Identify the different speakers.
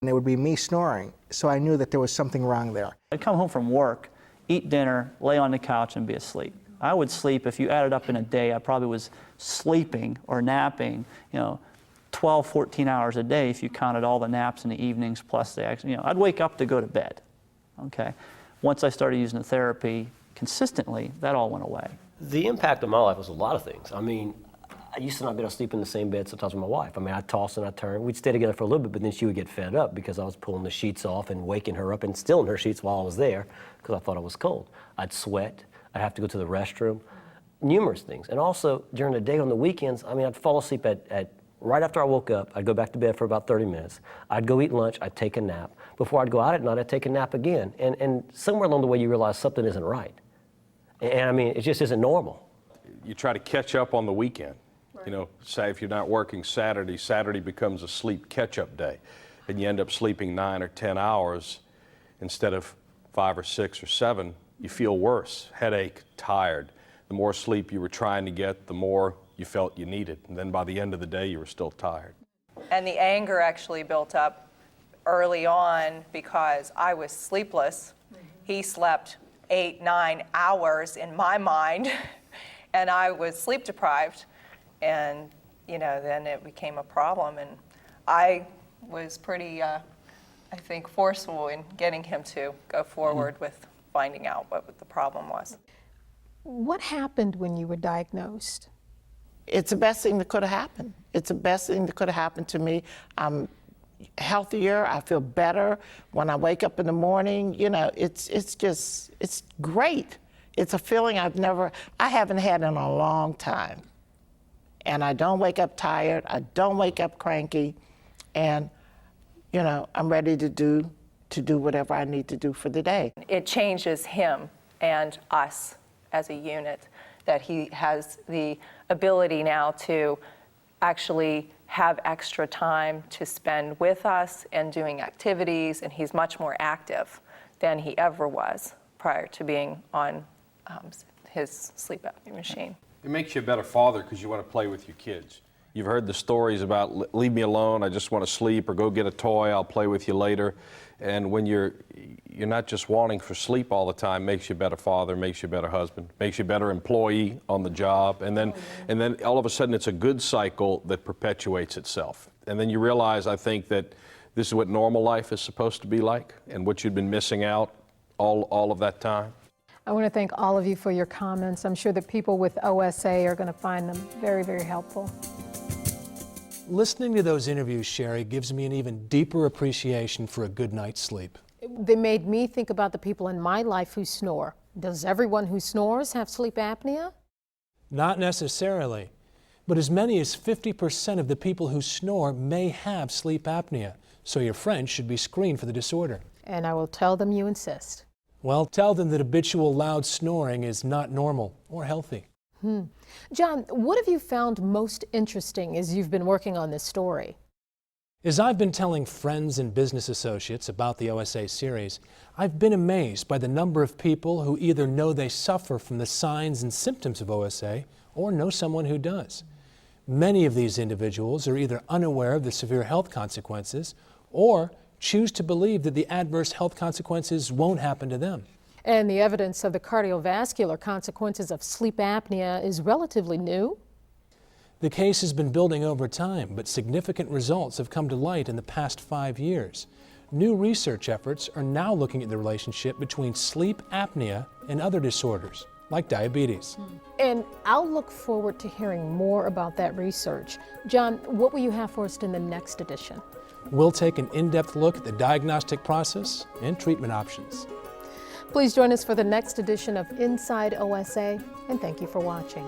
Speaker 1: and it would be me snoring, so I knew that there was something wrong there.
Speaker 2: I'd come home from work, eat dinner, lay on the couch, and be asleep. I would sleep, if you added up in a day, I probably was sleeping or napping, 12, 14 hours a day if you counted all the naps in the evenings plus the action. I'd wake up to go to bed, okay? Once I started using the therapy consistently, that all went away.
Speaker 3: The impact on my life was a lot of things. I mean, I used to not be able to sleep in the same bed sometimes with my wife. I mean, I'd toss and I'd turn. We'd stay together for a little bit, but then she would get fed up because I was pulling the sheets off and waking her up and still in her sheets while I was there because I thought it was cold. I'd sweat. I'd have to go to the restroom. Numerous things. And also, during the day on the weekends, I mean, I'd fall asleep right after I woke up. I'd go back to bed for about 30 minutes. I'd go eat lunch. I'd take a nap. Before I'd go out at night, I'd take a nap again. And somewhere along the way, you realize something isn't right. And I mean, it just isn't normal.
Speaker 4: You try to catch up on the weekend. Right. Say if you're not working Saturday becomes a sleep catch-up day. And you end up sleeping 9 or 10 hours instead of 5 or 6 or 7. You feel worse, headache, tired. The more sleep you were trying to get, the more you felt you needed. And then by the end of the day, you were still tired.
Speaker 5: And the anger actually built up early on because I was sleepless. He slept 8, 9 hours in my mind, and I was sleep deprived. And, then it became a problem. And I was pretty, I think, forceful in getting him to go forward with finding out what the problem was.
Speaker 6: What happened when you were diagnosed?
Speaker 7: It's the best thing that could have happened. It's the best thing that could have happened to me. I'm healthier, I feel better. When I wake up in the morning, it's great. It's a feeling I haven't had in a long time. And I don't wake up tired, I don't wake up cranky, and I'm ready to do whatever I need to do for the day.
Speaker 5: It changes him and us as a unit, that he has the ability now to actually have extra time to spend with us and doing activities, and he's much more active than he ever was prior to being on his sleep apnea machine.
Speaker 4: It makes you a better father because you want to play with your kids. You've heard the stories about leave me alone, I just want to sleep, or go get a toy, I'll play with you later. And when you're not just wanting for sleep all the time, makes you a better father, makes you a better husband, makes you a better employee on the job. And then all of a sudden it's a good cycle that perpetuates itself. And then you realize, I think, that this is what normal life is supposed to be like and what you've been missing out all of that time.
Speaker 6: I want to thank all of you for your comments. I'm sure that people with OSA are going to find them very, very helpful.
Speaker 8: Listening to those interviews, Sherry, gives me an even deeper appreciation for a good night's sleep.
Speaker 6: They made me think about the people in my life who snore. Does everyone who snores have sleep apnea?
Speaker 8: Not necessarily, but as many as 50% of the people who snore may have sleep apnea, so your friends should be screened for the disorder.
Speaker 6: And I will tell them you insist.
Speaker 8: Well, tell them that habitual loud snoring is not normal or healthy.
Speaker 6: John, what have you found most interesting as you've been working on this story?
Speaker 8: As I've been telling friends and business associates about the OSA series, I've been amazed by the number of people who either know they suffer from the signs and symptoms of OSA or know someone who does. Many of these individuals are either unaware of the severe health consequences or choose to believe that the adverse health consequences won't happen to them.
Speaker 6: And the evidence of the cardiovascular consequences of sleep apnea is relatively new.
Speaker 8: The case has been building over time, but significant results have come to light in the past 5 years. New research efforts are now looking at the relationship between sleep apnea and other disorders, like diabetes.
Speaker 6: And I'll look forward to hearing more about that research. John, what will you have for us in the next edition?
Speaker 8: We'll take an in-depth look at the diagnostic process and treatment options.
Speaker 6: Please join us for the next edition of Inside OSA, and thank you for watching.